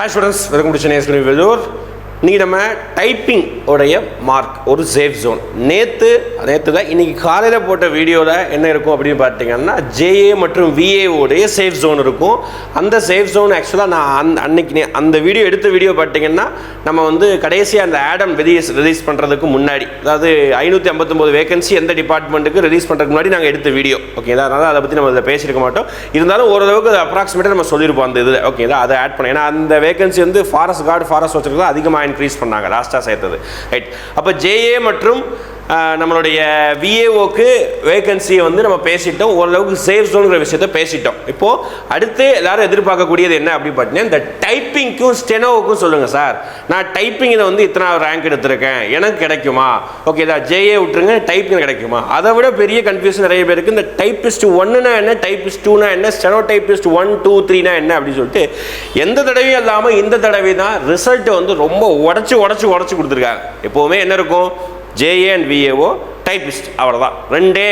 Hi students, welcome to Chennai School of Veloor. இன்றைக்கி நம்ம typing உடைய மார்க் ஒரு சேஃப் ஜோன் நேற்று தான் இன்றைக்கி காலையில் போட்ட வீடியோவில் என்ன இருக்கும் அப்படின்னு பார்த்தீங்கன்னா ஜேஏ மற்றும் விஏஓடைய சேஃப் ஜோன் இருக்கும். அந்த சேஃப் ஜோன் ஆக்சுவலாக நான் அன்னைக்கு அந்த வீடியோ எடுத்த வீடியோ பார்த்தீங்கன்னா நம்ம வந்து கடைசியாக அந்த ஆடம் ரிலீஸ் பண்ணுறதுக்கு முன்னாடி, அதாவது 559 வேகன்சி எந்த டிபார்ட்மெண்ட்டுக்கு ரிலீஸ் பண்ணுறதுக்கு முன்னாடி நாங்கள் எடுத்த வீடியோ. ஓகேதா, அதனால் அதை பற்றி நம்ம இதில் பேசியிருக்க மாட்டோம். இருந்தாலும் ஓரளவுக்கு அதை அப்ராக்சிமேட்டாக நம்ம சொல்லியிருப்போம் அந்த இதில். ஓகேதா, அதை ஆட் பண்ணேன். ஏன்னா அந்த வேகன்சி வந்து ஃபாரஸ்ட் கார்டு ஃபாரஸ்ட் வச்சுருக்கா அதிகமாக இன்க்ரீஸ் பண்ணாங்க லாஸ்ட்டாக சேர்த்தது. ரைட், அப்போ ஜேஏ மற்றும் நம்மளுடைய விஏஓக்கு வேகன்சியை வந்து நம்ம பேசிட்டோம். ஓரளவுக்கு சேஃப் ஜோனுங்கிற விஷயத்த பேசிட்டோம். இப்போது அடுத்து எல்லாரும் எதிர்பார்க்கக்கூடியது என்ன அப்படின்னு பார்த்தீங்கன்னா, இந்த டைப்பிங்க்கும் ஸ்டெனோவுக்கும் சொல்லுங்கள் சார், நான் டைப்பிங்கில் வந்து இத்தனை ரேங்க் எடுத்திருக்கேன், எனக்கு கிடைக்குமா? ஓகேதா, ஜேஏ விட்டுருங்க, டைப்பிங் கிடைக்குமா? அதை விட பெரிய கன்ஃபியூஷன் நிறைய பேருக்கு, இந்த டைப்பிஸ்ட் 1னா என்ன, டைப்பிஸ்ட் 2னா என்ன, ஸ்டெனோ டைப்பிஸ்ட் 1, 2, 3னா என்ன அப்படின்னு சொல்லிட்டு எந்த தடவையும் இல்லாமல் இந்த தடவை தான் ரிசல்ட்டை வந்து ரொம்ப உடச்சி கொடுத்துருக்காங்க. எப்போவுமே என்ன இருக்கும், ஜேஏ அண்ட் விஏஓ டைப்பிஸ்ட் அவ்வளோதான், ரெண்டே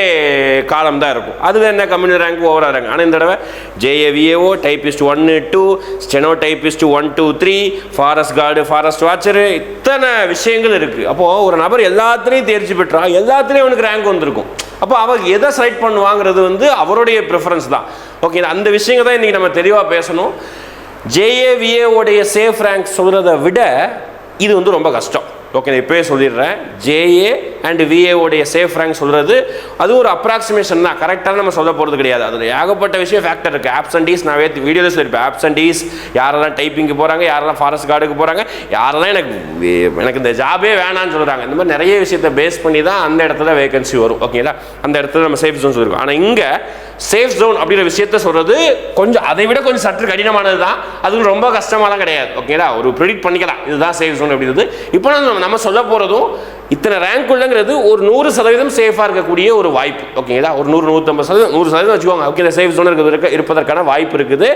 காலம் தான் இருக்கும். அது என்ன கம்யூனி ரேங்க் ஓவராக ரேங்க். ஆனால் இந்த தடவை JA VAO typist 1, 2, steno typist 1, 2, 3, forest card forest வாட்சரு, இத்தனை விஷயங்கள் இருக்குது. அப்போது ஒரு நபர் எல்லாத்துலேயும் தேர்ச்சி பெற்றா எல்லாத்துலேயும் அவனுக்கு ரேங்க் வந்திருக்கும். அப்போ அவர் எதை செலக்ட் பண்ணுவாங்கிறது வந்து அவருடைய ப்ரிஃபரன்ஸ் தான். ஓகே, அந்த விஷயங்கள் தான் இன்றைக்கி நம்ம தெளிவாக பேசணும். ஜேஏ விஏஓடைய சேஃப் ரேங்க் சொல்கிறத விட இது வந்து ரொம்ப கஷ்டம். ஓகே, நான் இப்போயே சொல்லிடுறேன். ஜேஏ அண்ட் விஏஓடைய சேஃப் ரேங்க் சொல்கிறது அது ஒரு அப்ராக்சிமேஷன் தான், கரெக்டாக நம்ம சொல்ல போகிறது கிடையாது. அதில் ஏகப்பட்ட விஷயம் ஃபேக்டர் இருக்குது. ஆப்சன்டீஸ் நான் வீடியோவில் சொல்லியிருப்பேன். ஆப்சன்டீஸ் யாரெல்லாம் டைப்பிங்க்கு போகிறாங்க, யாரெல்லாம் ஃபாரஸ்ட் கார்டுக்கு போகிறாங்க, யாரெல்லாம் எனக்கு இந்த ஜாபே வேணான்னு சொல்கிறாங்க. இந்த மாதிரி நிறைய விஷயத்தை பேஸ் பண்ணி தான் அந்த இடத்துல வேகன்சி வரும். ஓகேங்களா, அந்த இடத்துல நம்ம சேஃப் ஜோன் சொல்லியிருக்கோம். ஆனால் இங்கே சேஃப் ஜோன் அப்படிங்கிற விஷயத்த சொல்கிறது கொஞ்சம் அதை விட கொஞ்சம் சற்று கடினமானது தான். அது ரொம்ப கஷ்டமாலாம் கிடையாது. ஓகேங்களா, ஒரு ப்ரெடிக்ட் பண்ணிக்கலாம் இதுதான் சேஃப் ஜோன் அப்படிங்கிறது. இப்போ நம்ம சொல்ல போகிறதும் இத்தனை ரேங்க் உள்ளங்கிறது ஒரு 100% சேஃபாக இருக்கக்கூடிய ஒரு வாய்ப்பு. ஓகேங்களா, ஒரு 100-150% 100% வச்சுக்கோங்க. ஓகே, இந்த சேஃப் ஜோன் இருப்பதற்கான வாய்ப்பு இருக்குது.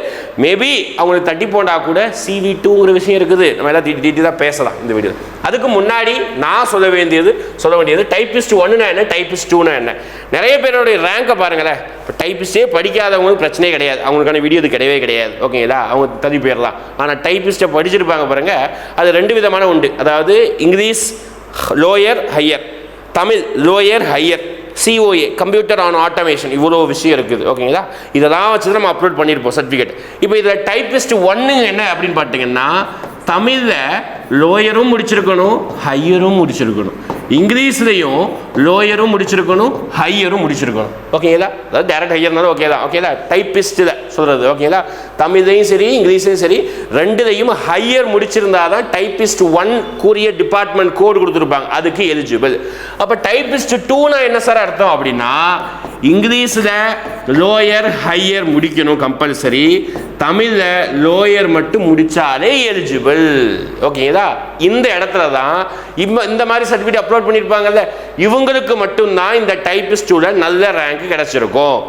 மேபி அவங்களுக்கு தட்டி போண்டா கூட CV2ங்கிற விஷயம் இருக்குது. நம்ம எல்லாம் டீட்டெயிலாக பேசலாம் இந்த வீடியோ. அதுக்கு முன்னாடி நான் சொல்ல வேண்டியது டைப்பிஸ்ட் 1னா என்ன, டைப்பிஸ்ட் 2னா என்ன. நிறைய பேருடைய ரேங்கை பாருங்களேன். இப்போ டைப்பிஸ்டே படிக்காதவங்களுக்கு பிரச்சனையே கிடையாது, அவங்களுக்கான வீடியோ இது கிடையவே கிடையாது. ஓகேங்களா, அவங்க தள்ளி போயிடலாம். ஆனால் டைப்பிஸ்ட்டை படிச்சிருப்பாங்க பாருங்க, அது 2 விதமான உண்டு. அதாவது English lower higher, Tamil lower higher, COA computer on automation, இவ்வளோ விஷயம் இருக்குது. ஓகேங்களா, இதெல்லாம் வச்சு நம்ம அப்லோட் பண்ணியிருப்போம் சர்டிஃபிகேட். இப்போ இதில் டைப்பிஸ்ட் 1 என்ன அப்படின்னு பார்த்தீங்கன்னா, தமிழில் லோயரும் முடிச்சிருக்கணும், ஹையரும் முடிச்சிருக்கணும். இங்கிலீஷ்லையும் லோயரும் முடிச்சிருக்கணும், ஹையரும் முடிச்சிருக்கணும். ஓகேங்களா, அதாவது டேரக்ட் ஹையர்னாலும் ஓகே தான். ஓகேங்களா, டைப்பிஸ்ட்டில் சொல்கிறது. ஓகேங்களா, தமிழ்லையும் சரி இங்கிலீஷ்லையும் சரி ரெண்டுலையும் ஹையர் முடிச்சிருந்தா தான் டைப்பிஸ்ட் 1 கூறிய டிபார்ட்மெண்ட் கோடு கொடுத்துருப்பாங்க, அதுக்கு எலிஜிபிள். அப்போ டைப்பிஸ்ட் 2னா என்ன சார் அர்த்தம் அப்படின்னா, இங்கிலீஷில் லோயர் ஹையர் முடிக்கணும் கம்பல்சரி, தமிழில் லோயர் மட்டும் முடித்தாலே எலிஜிபிள். ஓகேங்களா, இந்த இடத்துல தான் இந்த மாதிரி சர்டிஃபிகேட் அப்லோட் பண்ணியிருப்பாங்கல்ல, இவங்களுக்கு மட்டும்தான் இந்த டைப்பிஸ்ட் 2ல நல்ல ரேங்க் கிடைச்சிருக்கும்.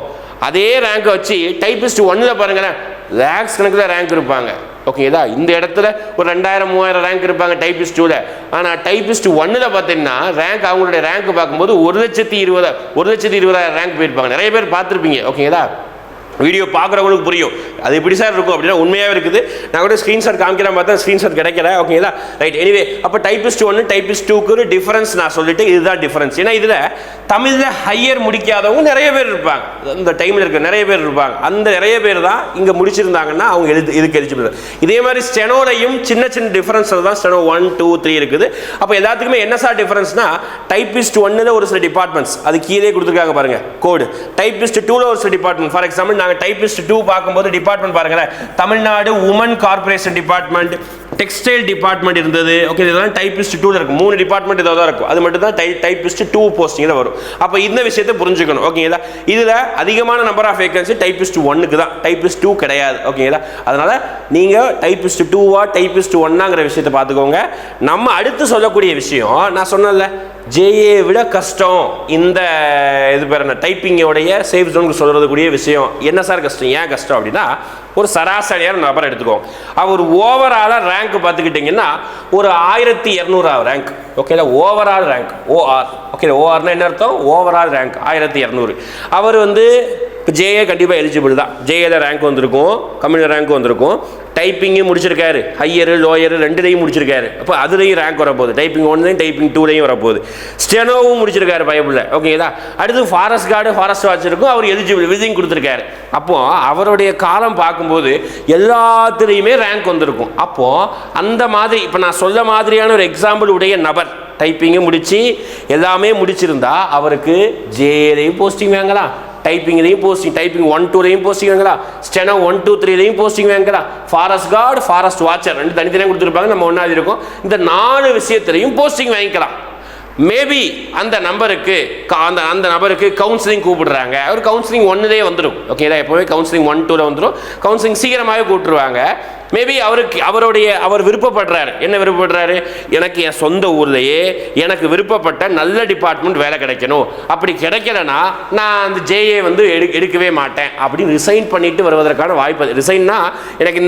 அதே ரேங்கை வச்சு டைப்பிஸ்ட் 1ல பாருங்களேன், லேக்ஸ் கணக்கில் ரேங்க் இருப்பாங்க. ஓகேதா, இந்த இடத்துல ஒரு 2000-3000 ரேங்க் இருப்பாங்க டைப்பிஸ்ட் 2ல. ஆனால் டைப்பிஸ்ட் 1ல பார்த்தீங்கன்னா ரேங்க், அவங்களுடைய ரேங்க் பார்க்கும்போது 1,20,000 ரேங்க் போயிருப்பாங்க. நிறைய பேர் பார்த்துருப்பீங்க. ஓகேங்களா, வீடியோ பார்க்குறவங்களுக்கு புரியும் அது எப்படி சார் இருக்கும் அப்படின்னா, உண்மையாகவே இருக்குது. நான் கூட ஸ்க்ரீன்ஷாட் காமிக்கிறேன், பார்த்தா ஸ்க்ரீன்ஷாட் கிடைக்கல. ஓகேங்களா, ரைட். எனிவே, அப்போ டைப்பிஸ்ட் 1 டைப்பிஸ்ட் 2க்கு ஒரு டிஃபரன்ஸ் நான் சொல்லிட்டு இதுதான் டிஃபரன்ஸ். ஏன்னா இதில் தமிழில் ஹையர் முடிக்காதவங்க நிறைய பேர் இருப்பாங்க, இந்த டைமில் இருக்க நிறைய பேர் இருப்பாங்க. அந்த நிறைய பேர் தான் இங்கே முடிச்சிருந்தாங்கன்னா அவங்க இதுக்கு எலிஜிபிள். இதே மாதிரி ஸ்டெனோலையும் சின்ன டிஃபரன்ஸ் தான் ஸ்டெனோ 1, 2, 3 இருக்குது. அப்போ எல்லாத்துக்குமே என்ன சார் டிஃபரன்ஸ்னா, டைப்பிஸ்ட் 1ல் ஒரு சில டிபார்ட்மெண்ட்ஸ் அது கீழே கொடுத்துருக்காங்க பாருங்க கோடு. டைப்பிஸ்ட் 2ல ஒரு சில டிபார்ட்மெண்ட், ஃபார் எக்ஸாம்பிள் நாங்கள் டைப்பிஸ்ட் 2 பார்க்கும்போது டிபார்ட்மெண்ட் பாருங்களேன், Tamil Nadu woman corporation department, textile department இருந்தது. ஓகே, இதெல்லாம் டைப்பிஸ்ட் 2ல இருக்கும். 3 டிபார்ட்மெண்ட் இதாக தான் இருக்கும். அது மட்டும் தான் டைப்பிஸ்ட் 2 போஸ்டிங் தான் வரும். அப்போ இந்த விஷயத்தை புரிஞ்சுக்கணும். ஓகேங்களா, இதில் அதிகமான நம்பர் ஆஃப் வேகன்சி டைப்பிஸ்ட் 1க்கு தான், டைப்பிஸ்ட் 2 கிடையாது. ஓகேங்களா, அதனால நீங்கள் டைப்பிஸ்ட் 2வா டைப்பிஸ்ட் 1ங்கிற விஷயத்தை பார்த்துக்கோங்க. நம்ம அடுத்து சொல்லக்கூடிய விஷயம் நான் சொன்னேன்ல, ஜேஏ விட கஷ்டம் இந்த இது பேர் என்ன, டைப்பிங்கோடைய சேஃப் ஜோனுக்கு சொல்கிறதுக்கூடிய விஷயம். என்ன சார் கஷ்டம், ஏன் கஷ்டம் அப்படின்னா, ஒரு சராசரியான நபர் எடுத்துக்கோங்க. அவர் ஓவராலாக ரேங்க் பார்த்துக்கிட்டிங்கன்னா ஒரு 1200 ரேங்க். ஓகேங்களா, ஓவரால் ரேங்க் OR. ஓகே, ORனா என்ன அர்த்தம், ஓவரால் ரேங்க் 1200. அவர் வந்து இப்போ ஜேஏ கண்டிப்பாக எலிஜிபிள் தான். ஜேஏல ரேங்க் வந்திருக்கும், கம்யூனல் ரேங்க் வந்திருக்கும். டைப்பிங்கும் முடிச்சிருக்காரு, ஹையரு லோயரு ரெண்டுலையும் முடிச்சிருக்காரு. அப்போ அதுலேயும் ரேங்க் வரப்போகுது. டைப்பிங் 1லையும் டைப்பிங் 2லையும் வரப்போகுது. ஸ்டெனோவும் முடிச்சிருக்காரு பைபிளில். ஓகேங்களா? அடுத்து ஃபாரஸ்ட் கார்டு ஃபாரஸ்ட் வாட்சருக்கும் அவர் எலிஜிபிள் விதிங் கொடுத்துருக்காரு. அப்போது அவருடைய காலம் பார்க்கும்போது எல்லாத்துலேயுமே ரேங்க் வந்திருக்கும். அப்போது அந்த மாதிரி இப்போ நான் சொல்ல மாதிரியான ஒரு எக்ஸாம்பிள் உடைய நபர் டைப்பிங்கும் முடித்து எல்லாமே முடிச்சிருந்தா அவருக்கு ஜேலையும் போஸ்டிங் வாங்கலாம், டைப்பிங்லையும் போஸ்டிங், டைப்பிங் 1 2லையும் போஸ்டிங் வாங்கலாம், ஸ்டெனோ 1 2 3லையும் போஸ்டிங் வாங்கலாம், ஃபாரஸ்ட் கார்டு ஃபாரஸ்ட் வாட்சர் ரெண்டு தனித்தனியாக கொடுத்துருப்பாங்க, நம்ம ஒன்றாவது இருக்கும். இந்த 4 விஷயத்துலையும் போஸ்டிங் வாங்கிக்கலாம். மேபி அந்த நம்பருக்கு அந்த நபருக்கு கவுன்சிலிங் கூப்பிடுறாங்க, அவர் கவுன்சிலிங் 1லேயே வந்துடும். ஓகேங்களா? எப்போவே கவுன்சிலிங் 1 2ல் வந்துடும். கவுன்சிலிங் சீக்கிரமாகவே கூப்பிட்டுருவாங்க. மேபி அவர் விருப்பப்படுறாரு. என்ன விருப்பப்படுறாரு? எனக்கு என் சொந்த ஊர்லேயே எனக்கு விருப்பப்பட்ட நல்ல டிபார்ட்மெண்ட் வேலை கிடைக்கணும். அப்படி கிடைக்கலன்னா நான் அந்த ஜேஏ வந்து எடுக்கவே மாட்டேன் அப்படின்னு ரிசைன் பண்ணிட்டு வருவதற்கான வாய்ப்பு. ரிசைன்னா எனக்கு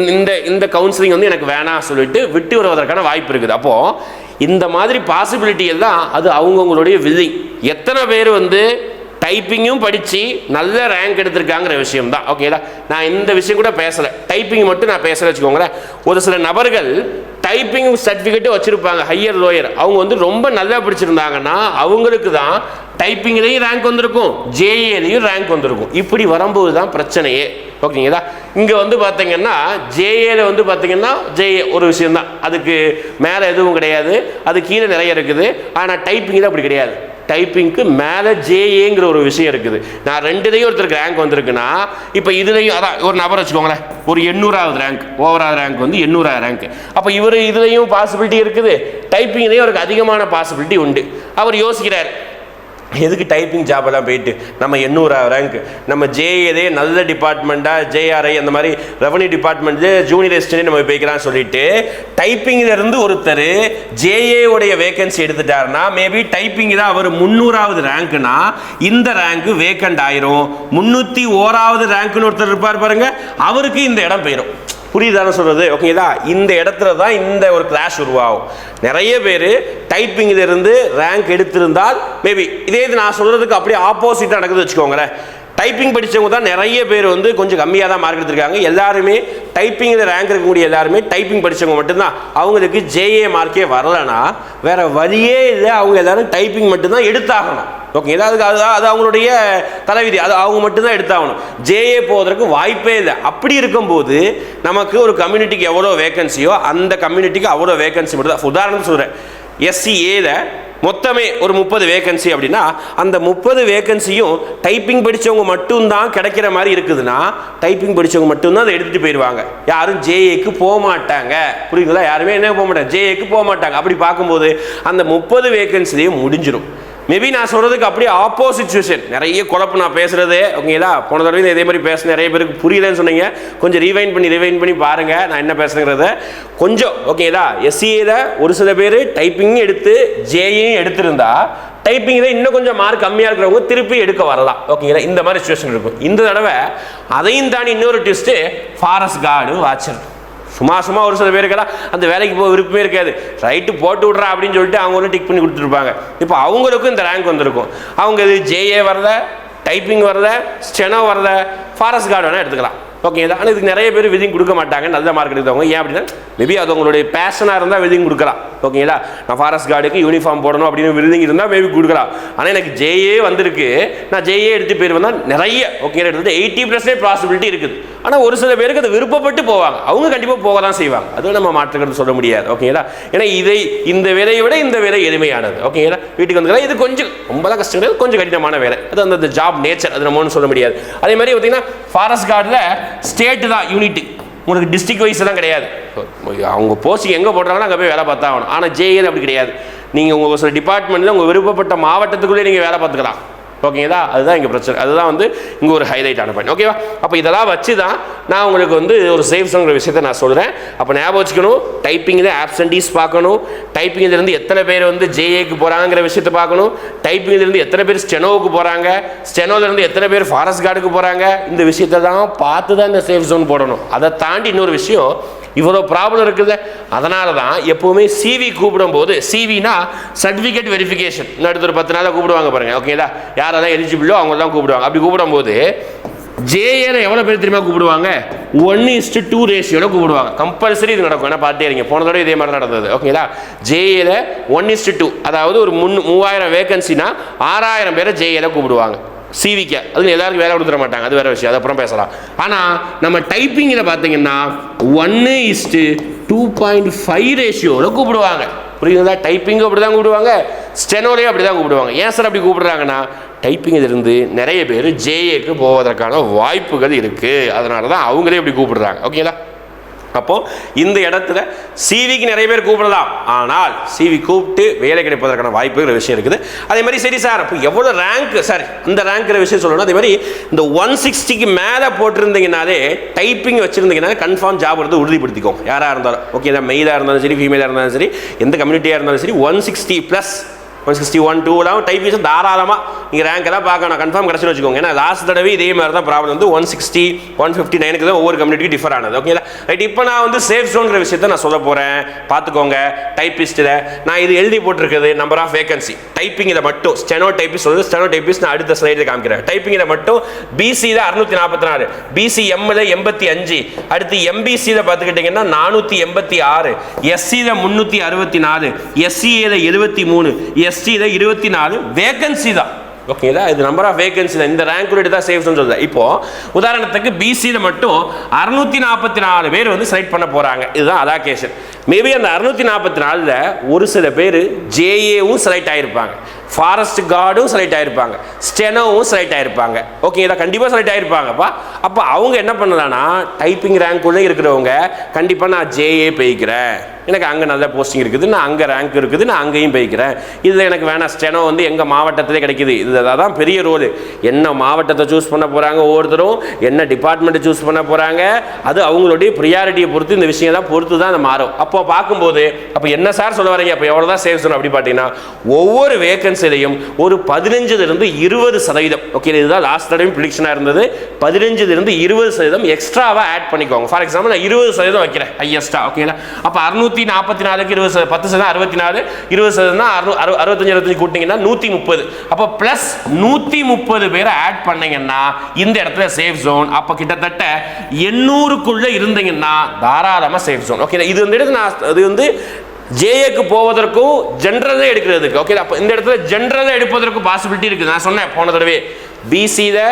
இந்த கவுன்சிலிங் வந்து எனக்கு வேணாம் சொல்லிட்டு விட்டு வருவதற்கான வாய்ப்பு இருக்குது. அப்போது இந்த மாதிரி பாசிபிலிட்டி எல்லாம் அது அவங்கவுங்களுடைய வில்லிங். எத்தனை பேர் வந்து டைப்பிங்கும் படித்து நல்ல ரேங்க் எடுத்திருக்காங்கிற விஷயம் தான். ஓகேங்களா? நான் இந்த விஷயம் கூட பேசலை, டைப்பிங் மட்டும் நான் பேசலை வச்சுக்கோங்களேன். ஒரு சில நபர்கள் டைப்பிங் சர்டிஃபிகேட்டு வச்சுருப்பாங்க, ஹையர் லோயர், அவங்க வந்து ரொம்ப நல்லா படிச்சிருந்தாங்கன்னா அவங்களுக்கு தான் டைப்பிங்லேயும் ரேங்க் வந்திருக்கும், ஜேஏலையும் ரேங்க் வந்திருக்கும். இப்படி வரும்போது தான் பிரச்சனையே. ஓகேங்களா? இங்கே வந்து பார்த்தீங்கன்னா ஜேஏல வந்து பார்த்தீங்கன்னா ஜேஏ ஒரு விஷயந்தான், அதுக்கு மேலே எதுவும் கிடையாது, அது கீழே நிறைய இருக்குது. ஆனால் டைப்பிங்கில் அப்படி கிடையாது. டைப்பிங்க்கு மேலே ஜேஏங்கிற ஒரு விஷயம் இருக்குது. நான் 2லையும் ஒருத்தருக்கு ரேங்க் வந்திருக்குன்னா இப்போ இதுலையும் அதான் ஒரு நபர் வச்சுக்கோங்களேன், ஒரு 800வது ரேங்க், ஓவரால் ரேங்க் வந்து 800வது ரேங்க். அப்போ இவர் இதுலையும் பாசிபிலிட்டி இருக்குது, டைப்பிங்லேயும் அவருக்கு அதிகமான பாசிபிலிட்டி உண்டு. அவர் யோசிக்கிறார், எதுக்கு டைப்பிங் ஜாபெல்லாம் போயிட்டு நம்ம 800வது ரேங்க், நம்ம ஜேஏதே நல்ல டிபார்ட்மெண்ட்டாக ஜேஆர்ஐ அந்த மாதிரி ரெவன்யூ டிபார்ட்மெண்ட்டு ஜூனியர் அசிஸ்டன்ட் நம்ம போய்க்கலாம்னு சொல்லிட்டு டைப்பிங்கிலிருந்து ஒருத்தர் ஜேஏ உடைய வேகன்சி எடுத்துட்டாருன்னா மேபி டைப்பிங் தான் அவர் 300வது ரேங்க்னா இந்த ரேங்க் வேக்கண்ட் ஆயிரும். 301வது ரேங்க்னு ஒருத்தர் இருப்பார் பாருங்க, அவருக்கு இந்த இடம் போயிடும். புரியுதானே சொல்கிறது? ஓகேங்களா? இந்த இடத்துல தான் இந்த ஒரு கிளாஷ் உருவாகும். நிறைய பேர் டைப்பிங்கிலிருந்து ரேங்க் எடுத்திருந்தால் மேபி இதே இது நான் சொல்கிறதுக்கு அப்படியே ஆப்போசிட்டாக நடக்குது வச்சுக்கோங்களேன். டைப்பிங் படித்தவங்க தான் நிறைய பேர் வந்து கொஞ்சம் கம்மியாக தான் மார்க் எடுத்திருக்காங்க. எல்லாருமே டைப்பிங்கில் ரேங்க் இருக்கக்கூடிய எல்லாருமே டைப்பிங் படித்தவங்க மட்டும்தான். அவங்களுக்கு ஜேஏ மார்க்கே வரலைன்னா வேறு வழியே இல்லை, அவங்க எல்லோரும் டைப்பிங் மட்டும்தான் எடுத்தாகணும். ஓகே, அது அவங்களுடைய தலைவிதி, அது அவங்க மட்டும்தான் எடுத்தாகணும். ஜேஏ போவதற்கு வாய்ப்பே இல்லை. அப்படி இருக்கும்போது நமக்கு ஒரு கம்யூனிட்டிக்கு எவ்வளோ வேகன்சியோ அந்த கம்யூனிட்டிக்கு அவ்வளோ வேகன்சி மட்டும் தான். உதாரணத்துக்கு சொல்கிறேன், எஸ்சிஏல மொத்தமே ஒரு 30 வேகன்சி அப்படின்னா அந்த 30 வேகன்சியும் டைப்பிங் படித்தவங்க மட்டும்தான் கிடைக்கிற மாதிரி இருக்குதுன்னா டைப்பிங் படித்தவங்க மட்டும்தான் அதை எடுத்துகிட்டு போயிடுவாங்க. யாரும் ஜேஏக்கு போக மாட்டாங்க. புரியுதுங்களா? யாருமே என்ன போக மாட்டாங்க, ஜேஏக்கு போக மாட்டாங்க. அப்படி பார்க்கும்போது அந்த 30 வேகன்சிலையும் முடிஞ்சிடும். மேபி நான் சொல்கிறதுக்கு அப்படியே ஆப்போசிட் சுச்சுவேஷன். நிறைய குழப்பம் நான் பேசுகிறது. ஓகேங்களா? போன தடவை இதே மாதிரி பேச நிறைய பேருக்கு புரியலன்னு சொன்னீங்க. கொஞ்சம் ரிவைண்ட் பண்ணி பாருங்கள் நான் என்ன பேசுகிறத கொஞ்சம். ஓகேங்களா? எஸ்சிஏல ஒரு சில பேர் டைப்பிங்கும் எடுத்து ஜேயும் எடுத்திருந்தா டைப்பிங்கில் இன்னும் கொஞ்சம் மார்க் கம்மியாக இருக்கிறவங்க திருப்பி எடுக்க வரலாம். ஓகேங்களா? இந்த மாதிரி சுச்சுவேஷன் இருக்கும். இந்த தடவை அதையும் தாண்டி இன்னொரு ட்விஸ்ட்டு, ஃபாரஸ்ட் கார்டு வாட்சர். சும்மா ஒரு சில பேருக்கெல்லாம் அந்த வேலைக்கு போக விருப்பமே இருக்காது. ரைட்டு போட்டு விட்றா அப்படின்னு சொல்லிட்டு அவங்க ஒன்று டிக் பண்ணி கொடுத்துருப்பாங்க. இப்போ அவங்களுக்கும் இந்த ரேங்க் வந்திருக்கும். அவங்க இது ஜேஏ வரல, டைப்பிங் வரல, ஸ்டெனோ வரல, ஃபாரஸ்ட் கார்டு வேணால் எடுத்துக்கலாம். ஓகேங்களா? ஆனால் இதுக்கு நிறைய பேர் விதிங் கொடுக்க மாட்டாங்க, நல்ல மார்க் எடுத்தவங்க. ஏன் அப்படின்னா மேபி அது உங்களுடைய பேஷனாக இருந்தால் விதிங் கொடுக்கலாம். ஓகேங்களா? நான் ஃபாரஸ்ட் கார்டுக்கு யூனிஃபார்ம் போடணும் அப்படின்னு விருதிங் இருந்தால் மேபி கொடுக்கலாம். ஆனால் எனக்கு ஜேஏ வந்திருக்கு, நான் ஜேஏ எடுத்து பேர் வந்தால் நிறைய ஓகேங்களா எடுத்து 80% பாசிபிலிட்டி இருக்குது. ஆனால் ஒரு சில பேருக்கு அதை விருப்பப்பட்டு போவாங்க. அவங்க கண்டிப்பாக போக தான் செய்வாங்க. அதுவும் நம்ம மாற்றுக்கிறது சொல்ல முடியாது. ஓகேங்களா? ஏன்னா இந்த வேலையை விட இந்த வேலை எளிமையானது. ஓகேங்களா? வீட்டுக்கு வந்துக்கலாம். இது கொஞ்சம் ரொம்பலாம் கஷ்டம் கிடையாது, கொஞ்சம் கடினமான வேலை. அது அந்த ஜாப் நேச்சர், அது நம்ம ஒன்றும் சொல்ல முடியாது. அதே மாதிரி பார்த்தீங்கன்னா ஃபாரஸ்ட் கார்டில் ஸ்டேட்டு தான் யூனிட்டு, உங்களுக்கு டிஸ்ட்ரிக்ட் வைஸ் எல்லாம் கிடையாது. அவங்க போஸ்டிங் எங்கே போடுறாங்களோ அங்கே போய் வேலை பார்த்தா ஆகணும். ஆனால் ஜேஏல அப்படி கிடையாது. நீங்கள் உங்கள் சில டிபார்ட்மெண்ட்டில் உங்கள் விருப்பப்பட்ட மாவட்டத்துக்குள்ளே நீங்கள் வேலை பார்த்துக்கலாம். ஓகேங்களா? அதுதான் இங்கே பிரச்சனை. அதுதான் வந்து இங்கே ஒரு ஹைலைட்டான பாயிண்ட். ஓகேவா? அப்போ இதெல்லாம் வச்சு தான் நான் உங்களுக்கு வந்து ஒரு சேஃப் ஜோன்ங்கிற விஷயத்தை நான் சொல்கிறேன். அப்போ ஞாபகம் வச்சுக்கணும், டைப்பிங்கில் ஆப்சன்டீஸ் பார்க்கணும், டைப்பிங்கிலேருந்து எத்தனை பேர் வந்து ஜேஏக்கு போகிறாங்கிற விஷயத்தை பார்க்கணும், டைப்பிங்கிலேருந்து எத்தனை பேர் ஸ்டெனோவுக்கு போகிறாங்க, ஸ்டெனோலேருந்து எத்தனை பேர் ஃபாரஸ்ட் கார்டுக்கு போகிறாங்க, இந்த விஷயத்தை தான் பார்த்து தான் இந்த சேஃப் ஜோன் போடணும். அதை தாண்டி இன்னொரு விஷயம், இவ்வளோ ப்ராப்ளம் இருக்குது. அதனால தான் எப்போவுமே சிவி கூப்பிடும் போது, சிவினா சர்டிஃபிகேட் வெரிஃபிகேஷன், அடுத்த ஒரு 10 நாளாக கூப்பிடுவாங்க பாருங்க. ஓகேங்களா? யாரெல்லாம் எலிஜிபிளோ அவங்க தான் கூப்பிடுவாங்க. அப்படி கூப்பிடும் போது ஜேஏல எவ்வளோ பேர் தெரியுமா கூப்பிடுவாங்க? 1:2 ரேஷியோவில் கூப்பிடுவாங்க. கம்பல்சரி இது நடக்கும். ஏன்னா பார்த்தே இருங்க, போன தடவை இதே மாதிரி நடந்தது. ஓகேங்களா, ஜேஏல 1:2, அதாவது ஒரு 3000 வேகன்சினா 6000 பேரை ஜேஏல கூப்பிடுவாங்க. சிவிக்கு அது எல்லாருக்கும் வேலை கொடுத்துட மாட்டாங்க, அது வேற விஷயம், அது அப்புறம் பேசலாம். ஆனால் நம்ம டைப்பிங்கில் பார்த்தீங்கன்னா 1:2.5 ரேஷியோவில் கூப்பிடுவாங்க. புரியுதுங்களா? டைப்பிங்கும் அப்படி தான் கூப்பிடுவாங்க, ஸ்டெனோலையும் அப்படி தான் கூப்பிடுவாங்க. ஏன் சார் அப்படி கூப்பிடுறாங்கன்னா, டைப்பிங்கிலிருந்து நிறைய பேர் ஜேஏக்கு போவதற்கான வாய்ப்புகள் இருக்குது, அதனால தான் அவங்களே இப்படி கூப்பிடுறாங்க. ஓகேங்களா? அப்போது இந்த இடத்துல சிவிக்கு நிறைய பேர் கூப்பிடலாம், ஆனால் சிவி கூப்பிட்டு வேலை கிடைப்பதற்கான வாய்ப்புங்கிற விஷயம் இருக்குது. அதே மாதிரி சரி சார், அப்போ எவ்வளோ ரேங்க் சார், இந்த ரேங்க்கிற விஷயம் சொல்லணும். அதே மாதிரி இந்த 160க்கு மேலே போட்டிருந்தீங்கனாலே டைப்பிங் வச்சுருந்தீங்கன்னா கன்ஃபார்ம் ஜாப் வந்து உறுதிப்படுத்திக்கோங்க, யாராக இருந்தாலும். ஓகே, மெயிலாக இருந்தாலும் சரி, ஃபீமேலாக இருந்தாலும் சரி, எந்த கம்யூனிட்டியாக இருந்தாலும் சரி, 160+, 161, 2 டைப்பிங்ஸ் தாராளமாக நீங்கள் ரேங்க் எல்லாம் பார்க்கணும், கன்ஃபார்ம் கிடச்சுன்னு வச்சுக்கோங்க. ஏன்னா லாஸ்ட் தடவை இதே மாதிரி தான் ப்ராப்ளம் வந்து 160, 159 தான் ஒவ்வொரு கம்யூனிட்டிக்கு டிஃபர் ஆனது. ஓகேங்களா? ரைட், இப்போ நான் வந்து சேஃப் ஜோன்கிற விஷயத்தை நான் சொல்ல போகிறேன், பார்த்துக்கோங்க. டைப்பிஸ்ட்டில் நான் இது எழுதி போட்டிருக்குது நம்பர் ஆஃப் வேகன்சி. டைப்பிங்கில் மட்டும் ஸ்டெனோ டைப்பிஸ்ட் சொல்லுது, ஸ்டெனோ டைப்பிஸ்ட் நான் அடுத்த ஸ்லைடில் காமிக்கிறேன். டைப்பிங்கில் மட்டும் பிசியில் 644, பிசிஎம்மில் 85, அடுத்து எம்பிசியில் பார்த்துக்கிட்டிங்கன்னா 486, எஸ்சியில் 364, எஸ்சிஏல 73, எஸ்டியில் 24 வேகன்சி தான். ஓகேங்களா? இது நம்பர் ஆஃப் வேகன்சி தான். இந்த ரேங்க் ரேட் தான் சேஃப் சொல்லுது. இப்போ உதாரணத்துக்கு பிசியில் மட்டும் 644 பேர் வந்து செலக்ட் பண்ண போகிறாங்க. இதுதான் அலோகேஷன். மேபி அந்த 644ல் ஒரு சில பேர் ஜேஏவும் செலக்ட் ஆகிருப்பாங்க, ஃபாரஸ்ட் கார்டும் செலக்ட் ஆகிருப்பாங்க, ஸ்டெனோவும் செலக்ட் ஆகிருப்பாங்க. ஓகே, இதை கண்டிப்பாக செலக்ட் ஆகிருப்பாங்கப்பா. அப்போ அவங்க என்ன பண்ணலான்னா, டைப்பிங் ரேங்க்குள்ளே இருக்கிறவங்க கண்டிப்பாக நான் ஜேஏ போய்க்கிறேன், எனக்கு அங்கே நல்ல போஸ்டிங் இருக்குது, நான் அங்கே ரேங்க் இருக்குது, நான் அங்கேயும் போய்க்கிறேன், இதில் எனக்கு வேணாம், ஸ்டெனோ வந்து எங்கள் மாவட்டத்திலே கிடைக்குது. இது தான் பெரிய ரோல். என்ன மாவட்டத்தை சூஸ் பண்ண போகிறாங்க ஒவ்வொருத்தரும், என்ன டிபார்ட்மெண்ட்டை சூஸ் பண்ண போகிறாங்க, அது அவங்களுடைய ப்ரியாரிட்டியை பொறுத்து, இந்த விஷயம் தான் பொறுத்து தான் அது மாறும். அப்போ பார்க்கும்போது அப்போ என்ன சார் சொல்ல வரீங்க, அப்போ எவ்வளோ தான் சேவ் சொல்லணும் அப்படி பார்த்தீங்கன்னா, ஒவ்வொரு வேகன்சிலையும் ஒரு 15லிருந்து 20%. ஓகே, இதுதான் லாஸ்ட் தடவை ப்ரிடிக்ஷனாக இருந்தது. 15லிருந்து 20% எக்ஸ்ட்ராவாக ஆட் பண்ணிக்கோங்க. ஃபார் எக்ஸாம்பிள் நான் 20% வைக்கிறேன் ஹையஸ்ட்டாக. ஓகேங்களா? அப்போ 644க்கு 20%, 10% 64, 20% 65 கூட்டிங்கன்னா 130. அப்போ ப்ளஸ் 130 பேரை ஆட் பண்ணீங்கன்னா இந்த இடத்துல சேஃப் ஜோன். அப்போ கிட்டத்தட்ட 800க்குள்ளே இருந்தீங்கன்னா தாராளமாக சேஃப் ஜோன். ஓகே, இது வந்து அது வந்து ஜேஏக்கு போவதற்கும் ஜென்ரலாக எடுக்கிறதுக்கு. ஓகே, அப்போ இந்த இடத்துல ஜென்ரலாக எடுப்பதற்கு பாசிபிலிட்டி இருக்குது. நான் சொன்னேன் போன தடவை, பிசியில்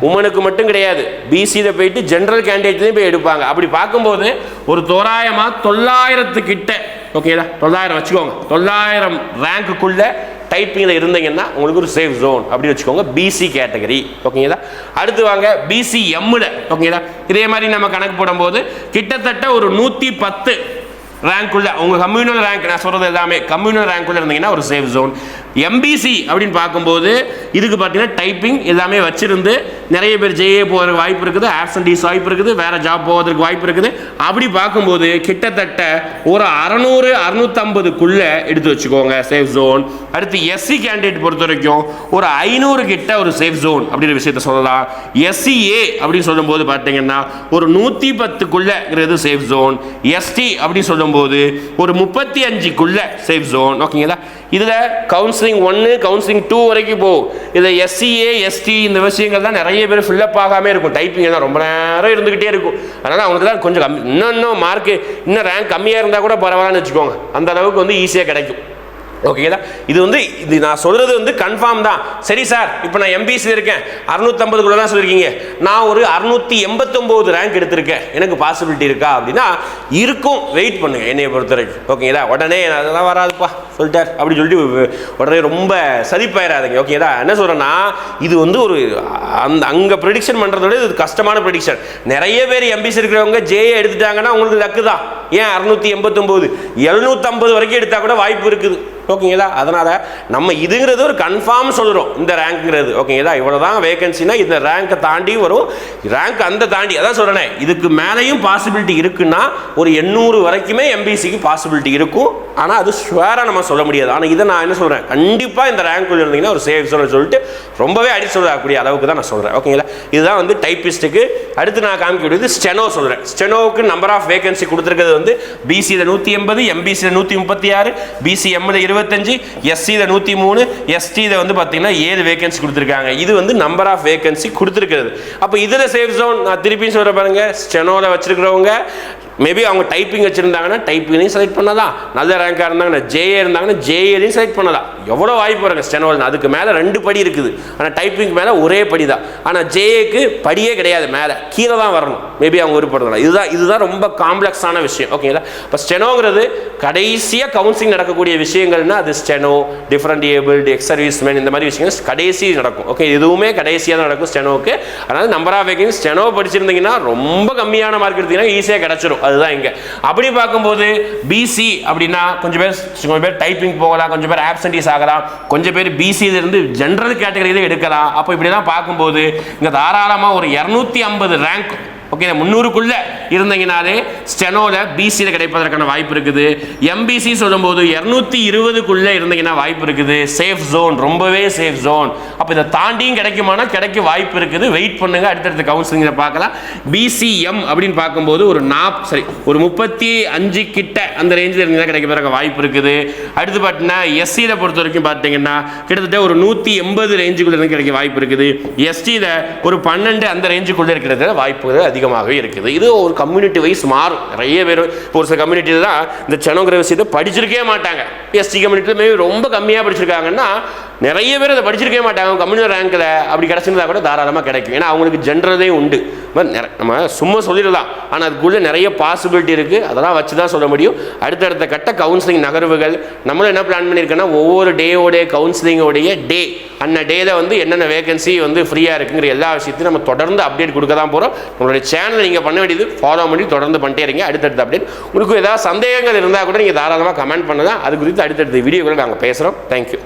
உமனுக்கு மட்டும் கிடையாது, பிசியில் போயிட்டு ஜென்ரல் கேண்டிடேட்லையும் போய் எடுப்பாங்க. அப்படி பார்க்கும்போது ஒரு தோராயமாக 900 கிட்ட, ஓகேங்களா, 900 வச்சுக்கோங்க, 900 ரேங்க்குள்ளே டைப்பிங்கில் இருந்தீங்கன்னா உங்களுக்கு ஒரு சேஃப் ஜோன் அப்படி வச்சுக்கோங்க, பிசி கேட்டகரி. ஓகேங்களா? அடுத்து வாங்க பிசிஎம்மில். ஓகேங்களா? இதே மாதிரி நம்ம கணக்கு போடும்போது கிட்டத்தட்ட ஒரு 110 ரேங்க்குள்ள, உங்கள் கம்யூனல் ரேங்க், நான் சொல்கிறது எல்லாமே கம்யூனல் ரேங்க்குள்ள இருந்தீங்கன்னா ஒரு சேஃப் ஜோன். எம்பிசி அப்படின்னு பார்க்கும்போது இதுக்கு பார்த்தீங்கன்னா டைப்பிங் எல்லாமே வச்சிருந்து நிறைய பேர் ஜேஏ போகிறதுக்கு வாய்ப்பு இருக்குது, ஆப்சன்டீஸ் வாய்ப்பு இருக்குது, வேறு ஜாப் போவதற்கு வாய்ப்பு இருக்குது. அப்படி பார்க்கும்போது கிட்டத்தட்ட ஒரு 600, 650க்குள்ளே எடுத்து வச்சுக்கோங்க சேஃப் ஜோன். அடுத்து எஸ்சி கேண்டிடேட் பொறுத்த வரைக்கும் ஒரு 500 கிட்ட ஒரு சேஃப் ஜோன் அப்படிங்கிற விஷயத்த சொல்லலாம். எஸ்சிஏ அப்படின்னு சொல்லும்போது பார்த்தீங்கன்னா ஒரு 110க்குள்ளேங்கிறது சேஃப் ஜோன். எஸ்டி அப்படின்னு சொல்லும்போது ஒரு 35க்குள்ளே சேஃப் ஜோன். ஓகேங்களா? இதில் கவுன்சிலிங் 1, கவுன்சிலிங் 2 வரைக்கும் போகும். இதில் எஸ்சிஏ, எஸ்டி இந்த விஷயங்கள் தான் நிறைய பேர் ஃபில்லப் ஆகாமல் இருக்கும். டைப்பிங் தான் ரொம்ப நேரம் இருந்துக்கிட்டே இருக்கும். அதனால் அவங்களுக்கு தான் கொஞ்சம் கம்மி, இன்னும் மார்க்கு இன்னும் ரேங்க் கம்மியாக இருந்தால் கூட பரவாயில்லன்னு வச்சுக்கோங்க, அந்த அளவுக்கு வந்து ஈஸியாக கிடைக்கும். ஓகேங்களா? இது வந்து இது நான் சொல்கிறது வந்து கன்ஃபார்ம் தான். சரி சார், இப்போ நான் எம்பிசி இருக்கேன், 650 தான் சொல்லியிருக்கீங்க, நான் ஒரு 689 ரேங்க் எடுத்திருக்கேன், எனக்கு பாசிபிலிட்டி இருக்கா அப்படின்னா இருக்கும், வெயிட் பண்ணுங்க என்னையை பொறுத்த வரைக்கும். ஓகேங்களா? உடனே அதெல்லாம் வராதுப்பா சொல்லிட்டார் அப்படின்னு சொல்லிட்டு உடனே ரொம்ப சதிப்பாயிராதுங்க. ஓகேங்களா? என்ன சொல்கிறேன்னா, இது வந்து ஒரு அங்கே ப்ரெடிக்ஷன் பண்ணுறதோட இது கஷ்டமான ப்ரெடிக்ஷன். நிறைய பேர் எம்பிசி இருக்கிறவங்க ஜேஏ எடுத்துட்டாங்கன்னா உங்களுக்கு லக்கு தான். ஏன் 689, 750 வரைக்கும் எடுத்தால் கூட வாய்ப்பு இருக்குது. ஓகேங்களா? அதனால் நம்ம இதுங்கிறது ஒரு கன்ஃபார்ம் சொல்கிறோம், இந்த ரேங்க்ங்கிறது. ஓகேங்களா? இவ்வளோ தான் வேகன்சினா இந்த ரேங்கை தாண்டி வரும், ரேங்க் அந்த தாண்டி, அதான் சொல்கிறேனே, இதுக்கு மேலேயும் பாசிபிலிட்டி இருக்குன்னா ஒரு 800 வரைக்குமே எம்பிசிக்கு பாசிபிலிட்டி இருக்கும். ஆனால் அது ஷுவராக நம்ம சொல்ல முடியாது. ஆனால் இதை நான் என்ன சொல்கிறேன், கண்டிப்பாக இந்த ரேங்க்குள்ள இருந்தீங்கன்னா ஒரு சேஃப் ஜோன் சொல்லிட்டு ரொம்பவே அடிச்சல் ஆகக்கூடிய அளவுக்கு தான் நான் சொல்கிறேன். ஓகேங்களா? இதுதான் வந்து டைப்பிஸ்ட்டுக்கு. அடுத்து நான் காமிக்கக்கூடியது ஸ்டெனோ சொல்கிறேன். ஸ்டெனோவுக்கு நம்பர் ஆஃப் வேகன்சி கொடுத்துருக்கிறது வந்து பிசியில் 180, எம்பிசியில் 136, பிசிஎம்மில் 20, 75, SCல 103, STல வந்து பார்த்தீங்கன்னா 7 வேகன்சி கொடுத்துருக்காங்க. இது வந்து நம்பர் ஆஃப் வேகன்சி கொடுத்துருக்கிறது. அப்போ இதில் சேஃப் ஜோன் நான் திருப்பியும் சொல்கிற பாருங்க, ஸ்டெனோவில் வச்சிருக்கிறவங்க மேபி அவங்க டைப்பிங் வச்சுருந்தாங்கன்னா டைப்பிங்கையும் செலக்ட் பண்ணலாம், நல்ல ரேங்காக இருந்தாங்கன்னா ஜேஏ இருந்தாங்கன்னா ஜேஏலையும் செலக்ட் பண்ணலாம். எவ்வளோ வாய்ப்பு வருங்க ஸ்டெனோவில். அதுக்கு மேலே 2 படி இருக்குது, ஆனால் டைப்பிங் மேலே ஒரே படி தான். ஆனால் ஜேஏக்கு படியே கிடையாது, மேலே கீழே தான் வரணும். மேபி அவங்க விருப்பப்படலாம். இதுதான் ரொம்ப காம்ப்ளெக்ஸான விஷயம். ஓகேங்களா? இப்போ ஸ்டெனோங்கிறது கடைசியாக கவுன்சிலிங் நடக்கக்கூடிய விஷயங்கள்னா அது steno, different abled, X serviceman, இந்த மாதிரி விஷயங்கள் கடைசி நடக்கும். ஓகே, எதுவுமே கடைசியாக தான் நடக்கும் ஸ்டெனோவுக்கு. அதனால் நம்பர் ஆஃப் வேகன்சி ஸ்டெனோ படிச்சிருந்தீங்கன்னா ரொம்ப கம்மியான மார்க் எடுத்தீங்கன்னா ஈஸியாக கிடச்சிரும். அதுதான் இங்கே. அப்படி பார்க்கும்போது பிசி அப்படின்னா கொஞ்சம் பேர் டைப்பிங் போகலாம், கொஞ்சம் பேர் ஆப்சன்டீஸ் ஆகலாம், கொஞ்சம் பேர் பிசியிலிருந்து ஜென்ரல் கேட்டகரியில எடுக்கலாம். அப்போ இப்படிதான் பார்க்கும்போது இங்கே தாராளமாக ஒரு 250 ரேங்க், ஓகே, 300க்குள்ள இருந்தீங்கனாலே ஸ்டெனோல பிசியில் கிடைப்பதற்கான வாய்ப்பு இருக்குது. எம்பிசி சொல்லும்போது 220க்குள்ள இருந்தீங்கன்னா வாய்ப்பு இருக்குது. சேஃப் ஜோன், ரொம்பவே சேஃப் ஜோன். அப்போ இதை தாண்டியும் கிடைக்குமானா கிடைக்க வாய்ப்பு இருக்குது. வெயிட் பண்ணுங்க, அடுத்தடுத்த கவுன்சிலிங்கில் பார்க்கலாம். பிசிஎம் அப்படின்னு பார்க்கும்போது ஒரு 35 கிட்ட அந்த ரேஞ்சில் இருந்தால் கிடைக்க வாய்ப்பு இருக்குது. அடுத்து பார்த்தீங்கன்னா எஸ்சியில் பொறுத்த வரைக்கும் பார்த்தீங்கன்னா கிட்டத்தட்ட ஒரு 180 ரேஞ்சுக்குள்ள இருந்து கிடைக்க வாய்ப்பு இருக்குது. எஸ்டியில் ஒரு 12 அந்த ரேஞ்சுக்குள்ள இருக்கிறது வாய்ப்புகள் அதிகமாகவே இருக்குது. இது ஒரு கம்யூனிட்டி வைஸ் மாறும். நிறைய பேர் ஒரு சில கம்யூனிட்டியில் தான் இந்த ஸ்டெனோகிராஃபி விஷயத்தை படிச்சிருக்கவே மாட்டாங்க. எஸ்டி கம்யூனிட்டியில் மேபி ரொம்ப கம்மியாக படிச்சிருக்காங்கன்னா நிறைய பேர் அதை படிச்சிருக்கவே மாட்டாங்க. கம்யூனிட்டி ரேங்கில் அப்படி கிடச்சிருந்தா கூட தாராளமாக கிடைக்கும். ஏன்னா அவங்களுக்கு ஜென்ரலே உண்டு. நம்ம சும்மா சொல்லிடலாம், ஆனால் அதுக்குள்ளே நிறைய பாசிபிலிட்டி இருக்குது. அதெல்லாம் வச்சு தான் சொல்ல முடியும். அடுத்தடுத்த கட்ட கவுன்சிலிங் நகர்வுகள் நம்மளும் என்ன பிளான் பண்ணியிருக்கோன்னா ஒவ்வொரு டேயோடைய கவுன்சிலிங்கோடைய டே அன்ன டேல வந்து என்னென்ன வேகன்சி வந்து ஃப்ரீயாக இருக்குங்கிற எல்லா விஷயத்தையும் நம்ம தொடர்ந்து அப்டேட் கொடுக்க தான் போகிறோம். நம்மளுடைய சேனல் நீங்கள் பண்ண வேண்டியது ஃபாலோ பண்ணி தொடர்ந்து பண்ணிட்டே இருங்க. அடுத்தடுத்த அப்டேட் உங்களுக்கு ஏதாவது சந்தேகங்கள் இருந்தால் கூட நீங்கள் தாராளமாக கமெண்ட் பண்ணலாம். அது குறித்து அடுத்தடுத்த வீடியோக்களை நாங்கள் பேசுகிறோம். தேங்க்யூ.